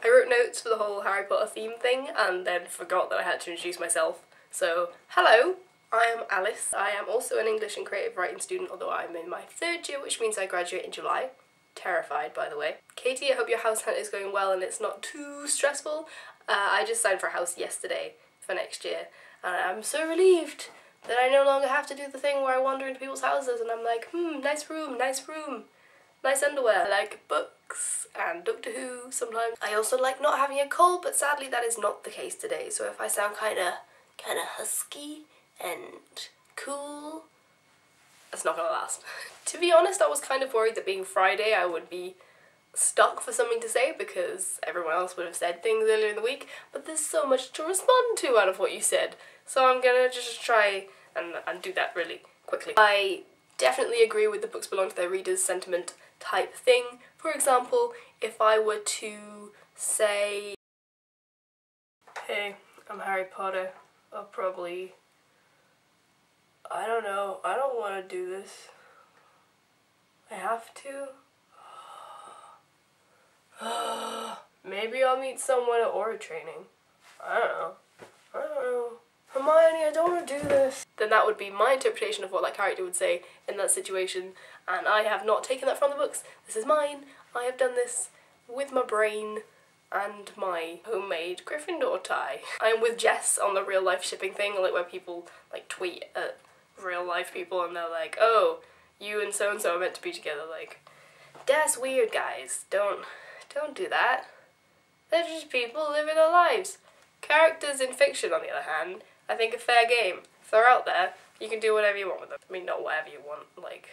I wrote notes for the whole Harry Potter theme thing and then forgot that I had to introduce myself. So, hello, I am Alice. I am also an English and creative writing student, although I'm in my 3rd year, which means I graduate in July. Terrified, by the way. Katie, I hope your house hunt is going well and it's not too stressful. I just signed for a house yesterday for next year, and I'm so relieved that I no longer have to do the thing where I wander into people's houses and I'm like, nice room, nice underwear. I like books and Doctor Who sometimes. I also like not having a cold, but sadly that is not the case today, so if I sound kinda husky and cool, that's not gonna last. To be honest, I was kind of worried that being Friday I would be stuck for something to say because everyone else would have said things earlier in the week, but there's so much to respond to out of what you said, so I'm gonna just try and do that really quickly. I definitely agree with the books belong to their readers sentiment type thing. For example, if I were to say, hey, I'm Harry Potter, I'll probably, I don't know, I don't want to do this. I have to. Maybe I'll meet someone at aura training. I don't know. Hermione, I don't want to do this. Then that would be my interpretation of what that character would say in that situation, and I have not taken that from the books. This is mine. I have done this with my brain and my homemade Gryffindor tie. I'm with Jess on the real life shipping thing, like where people like tweet at real life people and they're like, oh, you and so are meant to be together. Like, that's weird, guys. Don't do that. They're just people living their lives. Characters in fiction, on the other hand, I think are fair game. If they're out there, you can do whatever you want with them. I mean, not whatever you want, like,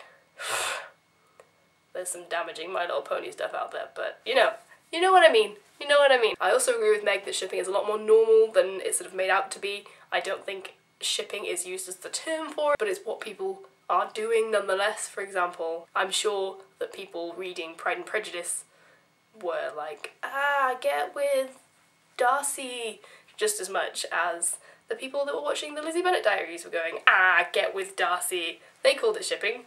there's some damaging My Little Pony stuff out there, but you know what I mean. You know what I mean. I also agree with Meg that shipping is a lot more normal than it's sort of made out to be. I don't think shipping is used as the term for it, but it's what people are doing nonetheless. For example, I'm sure that people reading Pride and Prejudice were like, get with Darcy, just as much as the people that were watching the Lizzie Bennet Diaries were going, get with Darcy. They called it shipping.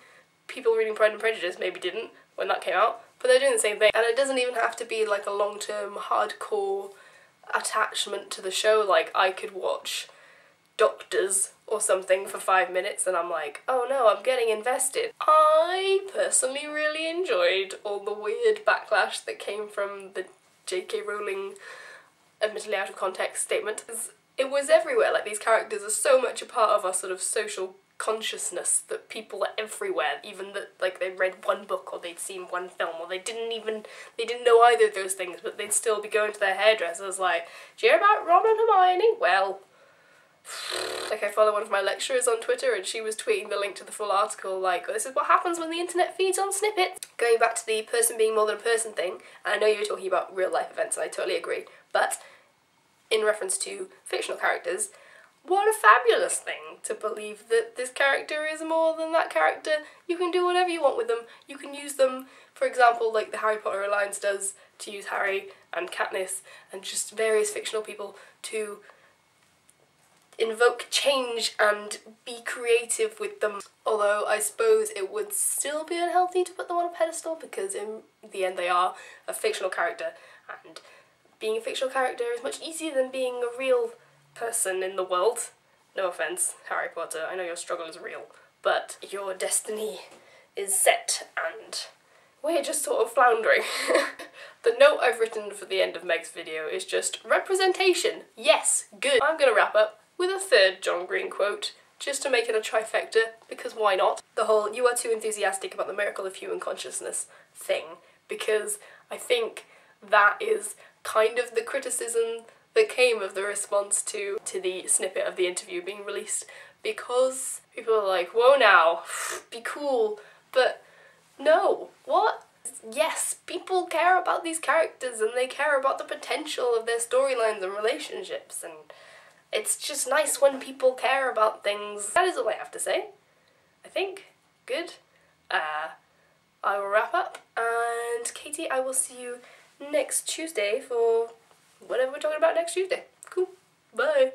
People reading Pride and Prejudice maybe didn't when that came out, but they're doing the same thing. And it doesn't even have to be like a long-term hardcore attachment to the show. Like, I could watch Doctors or something for 5 minutes and I'm like, oh no, I'm getting invested. I personally really enjoyed all the weird backlash that came from the J.K. Rowling admittedly out of context statement. It was everywhere. Like, these characters are so much a part of our sort of social consciousness that people are everywhere, even that like they read one book or they'd seen one film or they didn't know either of those things, but they'd still be going to their hairdressers like, do you hear about Ron and Hermione? Well, like, I follow one of my lecturers on Twitter and she was tweeting the link to the full article like, this is what happens when the internet feeds on snippets. Going back to the person being more than a person thing, and I know you were talking about real life events and I totally agree, but in reference to fictional characters, what a fabulous thing to believe that this character is more than that character. You can do whatever you want with them. You can use them, for example, like the Harry Potter Alliance does, to use Harry and Katniss and just various fictional people to invoke change and be creative with them. Although I suppose it would still be unhealthy to put them on a pedestal because in the end they are a fictional character, and being a fictional character is much easier than being a real person in the world. No offense, Harry Potter, I know your struggle is real, but your destiny is set and we're just sort of floundering. The note I've written for the end of Meg's video is just representation. Yes, good. I'm gonna wrap up with a third John Green quote, just to make it a trifecta, because why not? The whole "you are too enthusiastic about the miracle of human consciousness" thing, because I think that is kind of the criticism that came of the response to the snippet of the interview being released, because people are like, whoa now, be cool, but no, what? Yes, people care about these characters and they care about the potential of their storylines and relationships, and it's just nice when people care about things. That is all I have to say, I think. Good. I will wrap up, and Katie, I will see you next Tuesday for whatever we're talking about next Tuesday. Cool. Bye.